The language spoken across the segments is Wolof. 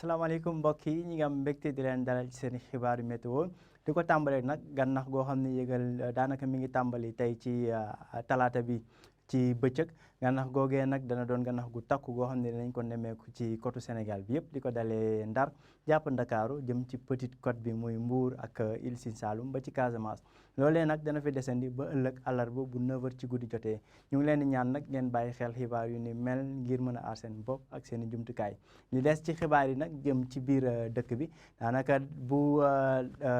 asalaamaaleykum mbokk yi ñi ngi am mbégte di leen dalal ci seen xibaaru météo di ko tàmbalee nag gànnax goo xam ne yëgal daanaka mi ngi tàmbali tey ci talaata bi ci bëccëg gànnax googee nag dana doon gànnax gu takku goo xam ne dinañ ko nemmeeku ci côte Sénégal bi yëpp di ko dalee Ndar jàpp Ndakaaru jëm ci Petite Côte bi muy Mbour ak Île Sine Saloum ba ci Casamance loolee nag dana fi desandi ba ëllëg àllarba bu 9h ci guddi jotee ñu ngi leen di ñaan nag ngeen bàyyi xel xibaar yu ni mel ngir mën a aar seen bopp ak seen i jumtukaay li des ci xibaar yi nag jëm ci biir dëkk bi daanaka bu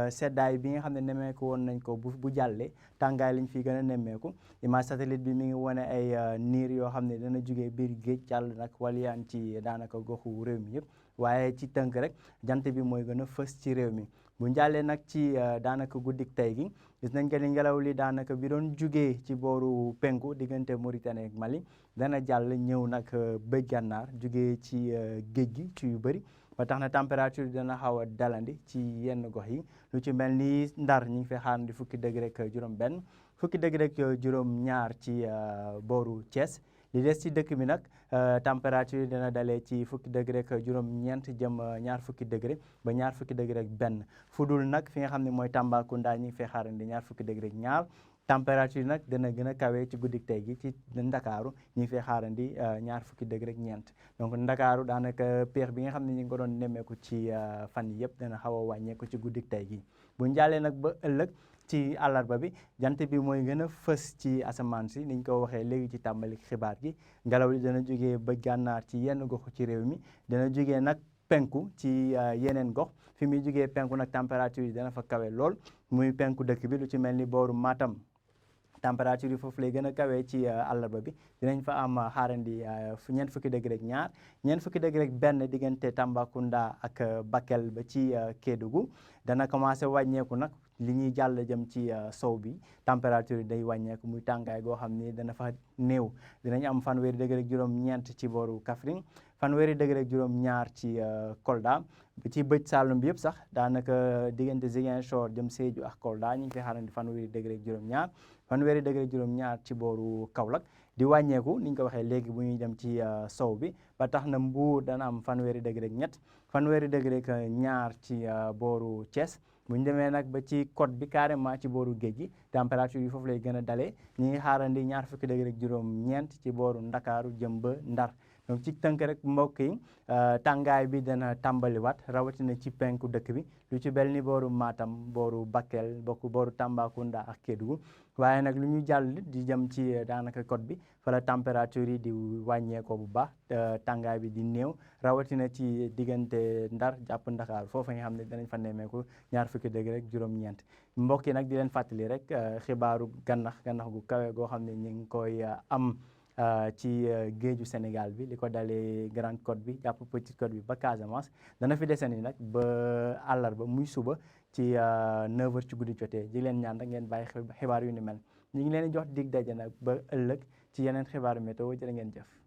seddaay bi nga xam ne nemmeeku woon nañ ko bu jàllee tàngaay lañ fi gën a nemmeeku image satellite bi mi ngi wane ay niir yoo xam ne dana jugee biir géej jàll nag waliyaan ci daanaka goxu réew mi yëpp waaye ci tënk rek jant bi mooy gën a fës ci réew mi bu njàllee nag ci daanaka guddik tey gi gis nañ que ni ngelaw li daanaka bi doon jugee ci booru penku diggante Mauritanie ak Mali dana jàll ñëw nag bëj gànnaar jugee ci géej gi ci yu bëri ba tax na température dana xaw a dalandi ci yenn gox yi lu ci mel ni Ndar ñu ngi fay xaar di fukki degré ak juróom-benn fukki degré ak juróom-ñaar ci booru Thiès. li des ci dëkk bi nag température dana dalee ci fukki degré ak juróom-ñeent jëm ñaar fukki degré ba ñaar fukki degré ak benn fu dul nag fi nga xam ne mooy Tambacounda ñu ngi fay xaarandi ñaar fukki degré ak ñaar température nag dana gën a kawee ci guddik tey gi ci Ndakaaru ñu ngi fay xaarandi ñaar fukki degré ak ñeent donc Ndakaaru daanaka peex bi nga xam ne ñu ngi ko doon nemmeeku ci fan yi yëpp dana xaw a wàññeeku ci guddik tey gi bu njàllee nag ba ëllëg ci àllarba bi jant bi mooy gën a fës ci asamaan si niñ ko waxee léegi ci tàmbali xibaar gi ngelaw li dana jógee ba gànnaar ci yenn goxu ci réew mi dana jógee nag penku ci yeneen gox fi muy jógee penku nag température yi dana fa kawe lool muy penku dëkk bi lu ci mel ni booru Matam température yi foofu lay gën a kawee ci àllarba bi dinañ fa am xaarandi ñeent fukki degré ak ñaar ñeent fukki degré ak benn diggante Tambacounda ak Bakel ba ci Kédougou dana commencé wàññeeku nag li ñuy jàll jëm ci sow bi température yi day wàññeeku muy tàngaay goo xam ni dana fa néew dinañ am fanweeri degré ak juróom-ñeent ci booru Kaffrine fanweeri degré ak juróom-ñaar ci Kolda ci bëj Saalum bi yëpp sax daanaka diggante Ziguinchor jëm Sédhiou ak Kolda ñu ngi fi xaarandi fanweeri degré ak juróom-ñaar fanweeri degré ak juróom-ñaar ci booru Kaolack di wàññeeku ni ñu ko waxee léegi bu ñuy dem ci sow bi ba tax na Mbuur dana am fanweeri degré ak ñett fanweeri degré ak ñaar ci booru Thiès bu ñu demee nag ba ci côte bi carrément ci booru géej gi température yi foofu lay gën a dalee ñi ngi xaarandi ñaar fukki degré ak juróom-ñeent ci booru Ndakaaru jëm ba Ndar donc ci tënk rek mbokk yi tàngaay bi dana tàmbaliwaat rawatina ci penku dëkk bi lu ci bel ni booru Matam booru Bakel booru Tambacounda ak Kédougou waaye nag lu ñu jàll di jëm ci daanaka côte bi fa la température yi di wàññeekoo bu baax tàngaay bi di néew rawatina ci diggante Ndar jàpp Ndakaaru foofu nga xam ne danañ fa nemmeeku ñaar fukki degré rek juróom-ñeent mbokk yi nag di leen fàttali rek xibaaru gànnax gu kawe goo xam ne ñu ngi koy am ci géeju Sénégal bi li ko dalee Grande Côte bi jàpp Petite Côte bi ba Casamance dana fi desandi nag ba àllarba muy suba ci 9h ci guddi jotee di leen ñaan rek ngeen bàyyi xibaar yu ni mel ñu ngi leen di jox dig daje nag ba ëllëg ci yeneen xibaaru météo jërë ngeen jëf.